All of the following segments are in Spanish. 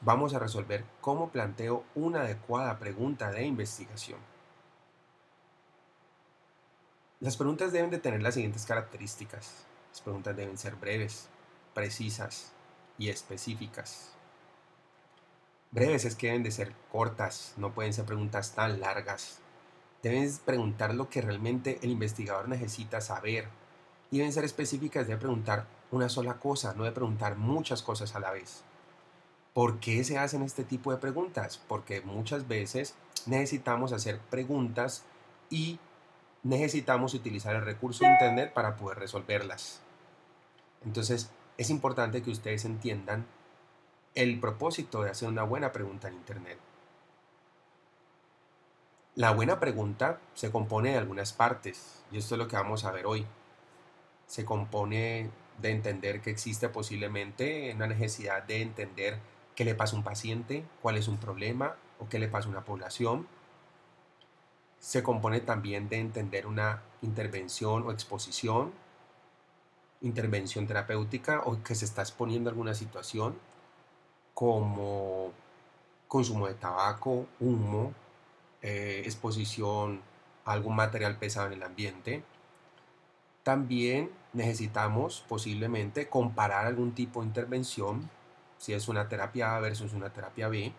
Vamos a resolver cómo planteo una adecuada pregunta de investigación. Las preguntas deben de tener las siguientes características. Las preguntas deben ser breves, precisas y específicas. Breves es que deben de ser cortas, no pueden ser preguntas tan largas. Deben preguntar lo que realmente el investigador necesita saber. Y deben ser específicas, debe preguntar una sola cosa, no debe preguntar muchas cosas a la vez. ¿Por qué se hacen este tipo de preguntas? Porque muchas veces necesitamos hacer preguntas y necesitamos utilizar el recurso de Internet para poder resolverlas. Entonces, es importante que ustedes entiendan el propósito de hacer una buena pregunta en Internet. La buena pregunta se compone de algunas partes, y esto es lo que vamos a ver hoy. Se compone de entender que existe posiblemente una necesidad de entender qué le pasa a un paciente, cuál es un problema o qué le pasa a una población. Se compone también de entender una intervención o exposición, intervención terapéutica o que se está exponiendo a alguna situación como consumo de tabaco, humo, exposición a algún material pesado en el ambiente. También necesitamos posiblemente comparar algún tipo de intervención, si es una terapia A versus una terapia B,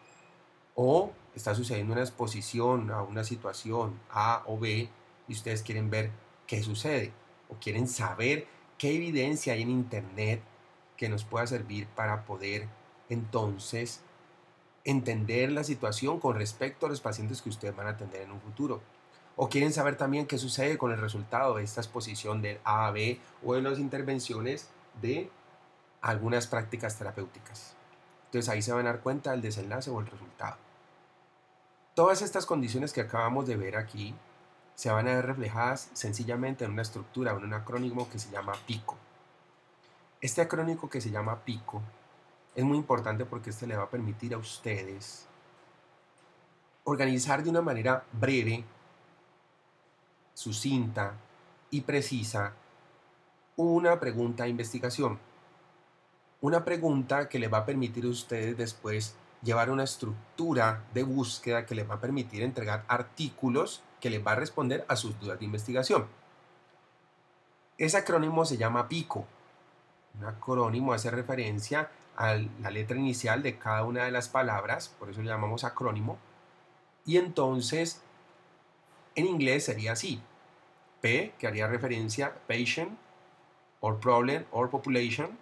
o está sucediendo una exposición a una situación A o B y ustedes quieren ver qué sucede o quieren saber qué evidencia hay en Internet que nos pueda servir para poder entonces entender la situación con respecto a los pacientes que ustedes van a atender en un futuro. O quieren saber también qué sucede con el resultado de esta exposición del A a B o de las intervenciones de algunas prácticas terapéuticas. Entonces ahí se van a dar cuenta del desenlace o el resultado. Todas estas condiciones que acabamos de ver aquí se van a ver reflejadas sencillamente en una estructura, en un acrónimo que se llama PICO. Este acrónimo que se llama PICO es muy importante porque este le va a permitir a ustedes organizar de una manera breve, sucinta y precisa una pregunta de investigación. Una pregunta que les va a permitir a ustedes después llevar una estructura de búsqueda que les va a permitir entregar artículos que les va a responder a sus dudas de investigación. Ese acrónimo se llama PICO. Un acrónimo hace referencia a la letra inicial de cada una de las palabras, por eso le llamamos acrónimo. Y entonces, en inglés sería así. P, que haría referencia a patient, or problem, or population.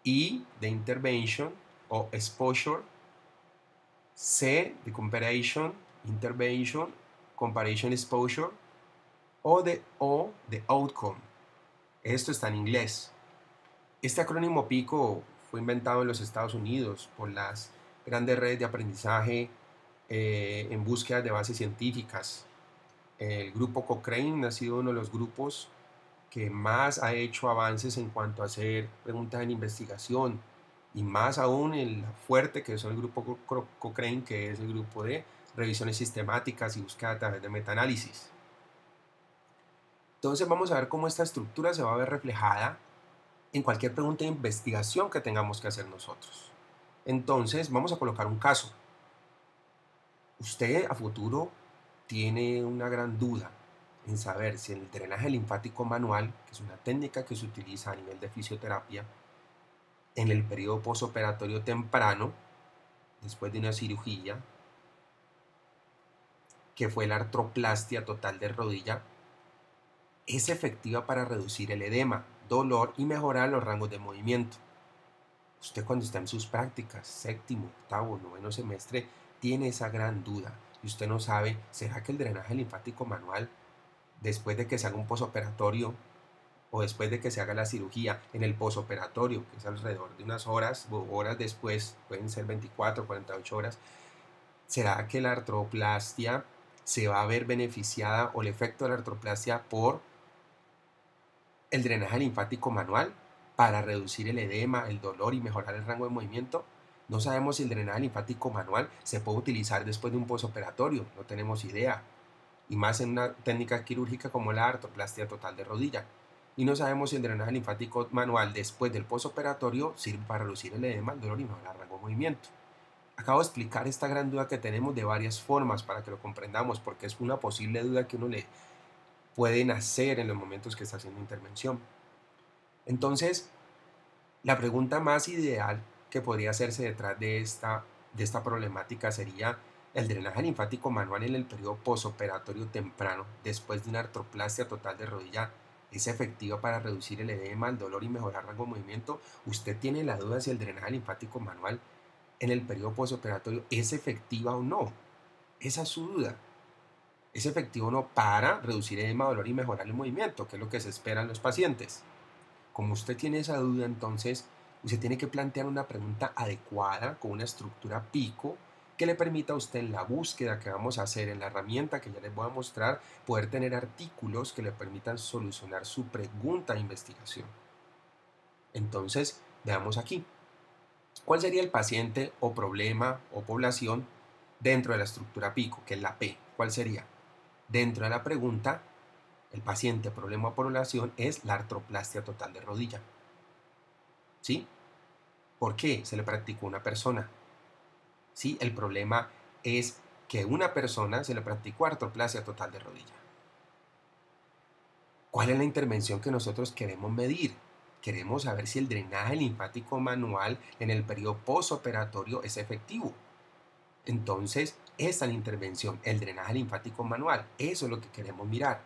I, de intervention o exposure. C, de comparison, intervention, comparison, exposure. O, de outcome. Esto está en inglés. Este acrónimo PICO fue inventado en los Estados Unidos por las grandes redes de aprendizaje en búsqueda de bases científicas. El grupo Cochrane ha sido uno de los grupos que más ha hecho avances en cuanto a hacer preguntas en investigación y más aún el fuerte que es el grupo Cochrane, que es el grupo de revisiones sistemáticas y búsqueda a través de metaanálisis. Entonces vamos a ver cómo esta estructura se va a ver reflejada en cualquier pregunta de investigación que tengamos que hacer nosotros. Entonces vamos a colocar un caso. Usted a futuro tiene una gran duda en saber si el drenaje linfático manual, que es una técnica que se utiliza a nivel de fisioterapia, en el periodo postoperatorio temprano, después de una cirugía, que fue la artroplastia total de rodilla, es efectiva para reducir el edema, dolor y mejorar los rangos de movimiento. Usted cuando está en sus prácticas, séptimo, octavo, noveno semestre, tiene esa gran duda y usted no sabe, ¿será que el drenaje linfático manual, después de que se haga un posoperatorio o después de que se haga la cirugía, en el posoperatorio, que es alrededor de unas horas o horas después, pueden ser 24, 48 horas, será que la artroplastia se va a ver beneficiada o el efecto de la artroplastia por el drenaje linfático manual para reducir el edema, el dolor y mejorar el rango de movimiento? No sabemos si el drenaje linfático manual se puede utilizar después de un posoperatorio, no tenemos idea. Y más en una técnica quirúrgica como la artroplastia total de rodilla. Y no sabemos si el drenaje linfático manual después del posoperatorio sirve para reducir el edema, el dolor y mejorar el rango de movimiento. Acabo de explicar esta gran duda que tenemos de varias formas para que lo comprendamos, porque es una posible duda que uno le puede nacer en los momentos que está haciendo intervención. Entonces, la pregunta más ideal que podría hacerse detrás de esta problemática sería: ¿el drenaje linfático manual en el periodo posoperatorio temprano, después de una artroplastia total de rodilla, es efectiva para reducir el edema, el dolor y mejorar rango de movimiento? ¿Usted tiene la duda si el drenaje linfático manual en el periodo posoperatorio es efectiva o no? Esa es su duda. ¿Es efectivo o no para reducir edema, dolor y mejorar el movimiento, que es lo que se espera en los pacientes? Como usted tiene esa duda, entonces usted tiene que plantear una pregunta adecuada con una estructura pico que le permita a usted, en la búsqueda que vamos a hacer, en la herramienta que ya les voy a mostrar, poder tener artículos que le permitan solucionar su pregunta de investigación. Entonces, veamos aquí. ¿Cuál sería el paciente o problema o población dentro de la estructura pico, que es la P? ¿Cuál sería? Dentro de la pregunta, el paciente, problema o población es la artroplastia total de rodilla. ¿Sí? ¿Por qué se le practicó a una persona? ¿Sí? El problema es que a una persona se le practicó artroplasia total de rodilla. ¿Cuál es la intervención que nosotros queremos medir? Queremos saber si el drenaje linfático manual en el periodo postoperatorio es efectivo. Entonces, esta es la intervención, el drenaje linfático manual. Eso es lo que queremos mirar.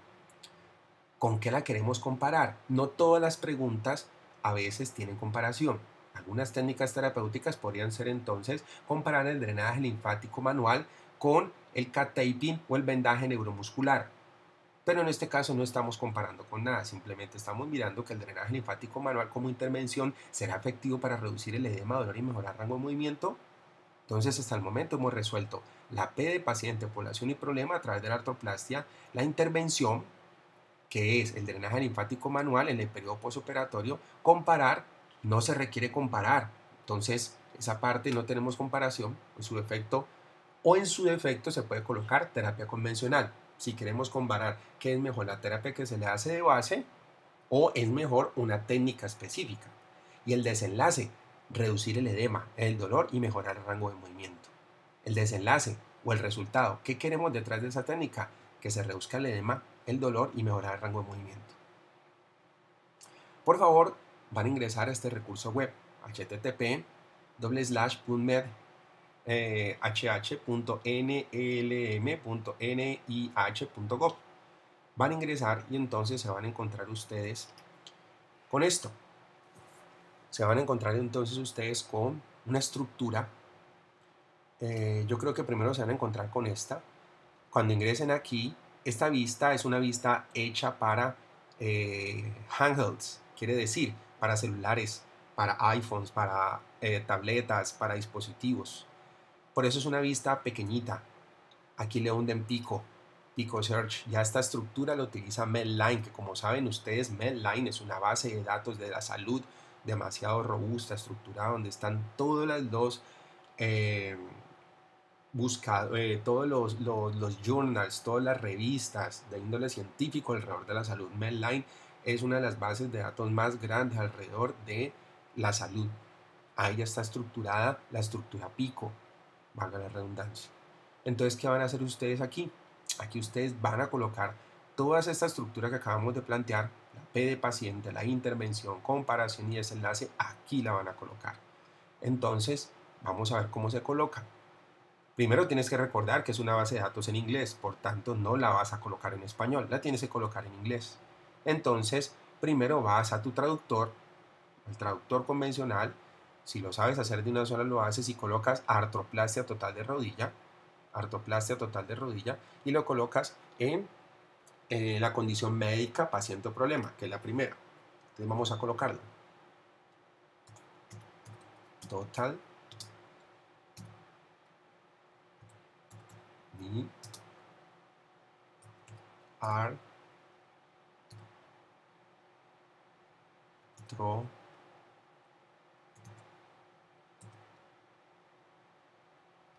¿Con qué la queremos comparar? No todas las preguntas a veces tienen comparación. Algunas técnicas terapéuticas podrían ser entonces comparar el drenaje linfático manual con el C-taping o el vendaje neuromuscular. Pero en este caso no estamos comparando con nada, simplemente estamos mirando que el drenaje linfático manual como intervención será efectivo para reducir el edema, dolor y mejorar rango de movimiento. Entonces, hasta el momento hemos resuelto la P de paciente, población y problema a través de la artroplastia, la intervención, que es el drenaje linfático manual en el periodo postoperatorio. Comparar, no se requiere comparar. Entonces, esa parte no tenemos comparación en su defecto, o en su defecto se puede colocar terapia convencional. Si queremos comparar qué es mejor, la terapia que se le hace de base o es mejor una técnica específica. Y el desenlace, reducir el edema, el dolor y mejorar el rango de movimiento. El desenlace o el resultado, ¿qué queremos detrás de esa técnica? Que se reduzca el edema, el dolor y mejorar el rango de movimiento. Por favor, van a ingresar a este recurso web, http://punmed hh.nlm.nih.gov. Van a ingresar y entonces se van a encontrar ustedes con esto. Se van a encontrar entonces ustedes con una estructura. Yo creo que primero se van a encontrar con esta. Cuando ingresen aquí, esta vista es una vista hecha para handhelds, quiere decir, para celulares, para iPhones, para tabletas, para dispositivos. Por eso es una vista pequeñita. Aquí le hunden Pico Search. Ya esta estructura la utiliza Medline, que como saben ustedes, Medline es una base de datos de la salud demasiado robusta, estructurada, donde están todas las dos todos los journals, todas las revistas de índole científico alrededor de la salud. Medline es una de las bases de datos más grandes alrededor de la salud. Ahí ya está estructurada la estructura Pico, valga la redundancia. Entonces, ¿qué van a hacer ustedes aquí? Aquí ustedes van a colocar toda esta estructura que acabamos de plantear, la P de paciente, la intervención, comparación y desenlace, aquí la van a colocar. Entonces, vamos a ver cómo se coloca. Primero tienes que recordar que es una base de datos en inglés, por tanto no la vas a colocar en español, la tienes que colocar en inglés. Entonces, primero vas a tu traductor, el traductor convencional. Si lo sabes hacer de una sola, lo haces y colocas artroplastia total de rodilla, y lo colocas en la condición médica, paciente o problema, que es la primera. Entonces vamos a colocarlo. Total de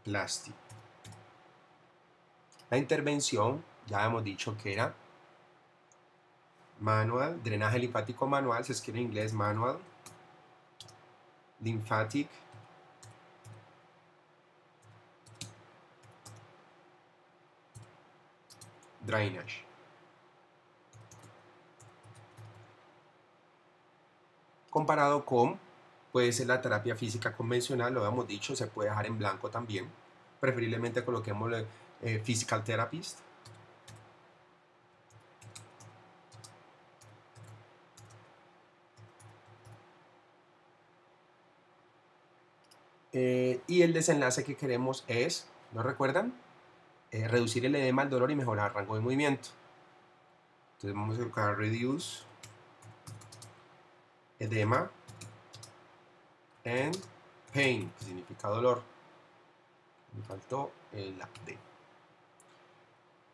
artroplastia. La intervención, ya hemos dicho que era manual, drenaje linfático manual, se escribe en inglés manual, lymphatic drainage. Comparado con, puede ser la terapia física convencional, lo habíamos dicho, se puede dejar en blanco también. Preferiblemente coloquemos physical therapist. Y el desenlace que queremos es, ¿no recuerdan? Reducir el edema, el dolor y mejorar el rango de movimiento. Entonces vamos a colocar reduce edema and pain, que significa dolor. Me faltó la D.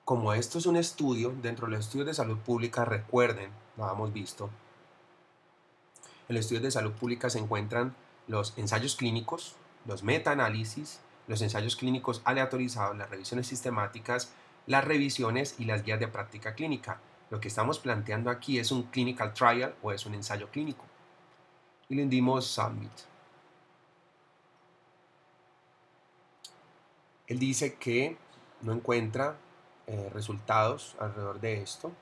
Como esto es un estudio, dentro de los estudios de salud pública, recuerden, lo habíamos visto, en los estudios de salud pública se encuentran los ensayos clínicos, los metaanálisis, los ensayos clínicos aleatorizados, las revisiones sistemáticas, las revisiones y las guías de práctica clínica. Lo que estamos planteando aquí es un clinical trial o es un ensayo clínico. Y le dimos submit. Él dice que no encuentra resultados alrededor de esto.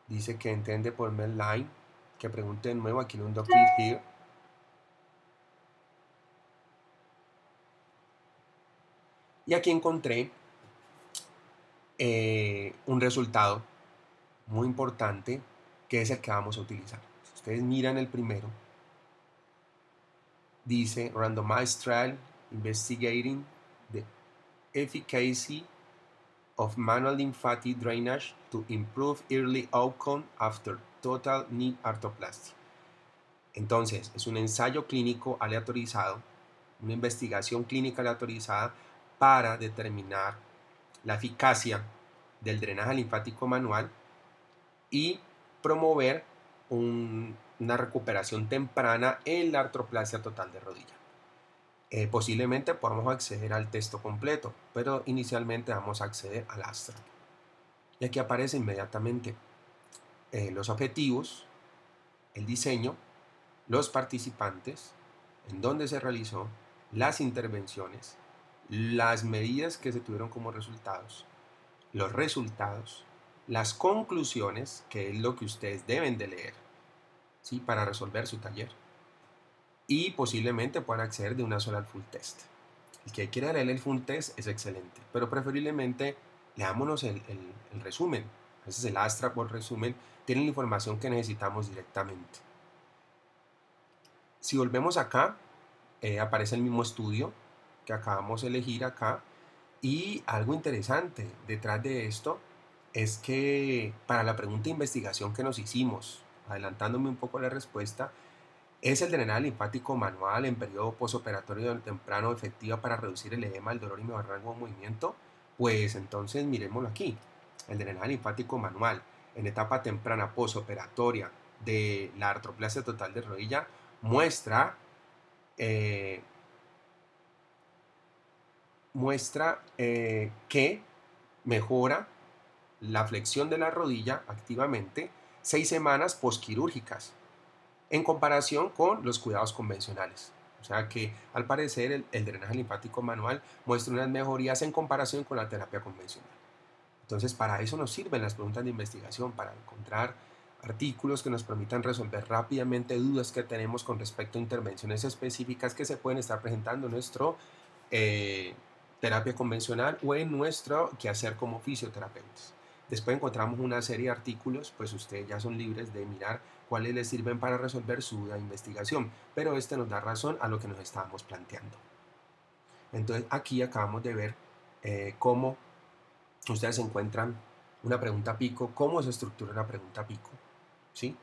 Dice que entiende por mail line, que pregunte de nuevo, aquí en un click here. Y aquí encontré un resultado muy importante que es el que vamos a utilizar. Si ustedes miran el primero, dice Randomized Trial Investigating the Efficacy of Manual Lymphatic Drainage to Improve Early Outcome After Total Knee Arthroplasty. Entonces, es un ensayo clínico aleatorizado, una investigación clínica aleatorizada para determinar la eficacia del drenaje linfático manual y promover una recuperación temprana en la artroplasia total de rodilla. Posiblemente podamos acceder al texto completo, pero inicialmente vamos a acceder al abstract. Y aquí aparece inmediatamente los objetivos, el diseño, los participantes, en dónde se realizó, las intervenciones, las medidas que se tuvieron como resultados, los resultados, las conclusiones, que es lo que ustedes deben de leer, ¿sí?, para resolver su taller, y posiblemente puedan acceder de una sola al full test. El que quiera leer el full test es excelente, pero preferiblemente leámonos el resumen. A veces el abstract o el resumen tienen la información que necesitamos directamente. Si volvemos acá, aparece el mismo estudio que acabamos de elegir acá, y algo interesante detrás de esto es que para la pregunta de investigación que nos hicimos, adelantándome un poco a la respuesta, ¿es el drenaje linfático manual en periodo postoperatorio temprano efectiva para reducir el edema, el dolor y mejorar el rango de movimiento? Pues entonces miremoslo aquí. El drenaje linfático manual en etapa temprana postoperatoria de la artroplasia total de rodilla muestra que mejora la flexión de la rodilla activamente 6 semanas posquirúrgicas en comparación con los cuidados convencionales. O sea que al parecer el drenaje linfático manual muestra unas mejorías en comparación con la terapia convencional. Entonces para eso nos sirven las preguntas de investigación, para encontrar artículos que nos permitan resolver rápidamente dudas que tenemos con respecto a intervenciones específicas que se pueden estar presentando en nuestro terapia convencional o en nuestro quehacer como fisioterapeutas. Después encontramos una serie de artículos, pues ustedes ya son libres de mirar cuáles les sirven para resolver su duda de investigación, pero este nos da razón a lo que nos estábamos planteando. Entonces aquí acabamos de ver cómo ustedes encuentran una pregunta pico, cómo se estructura una pregunta pico, ¿sí?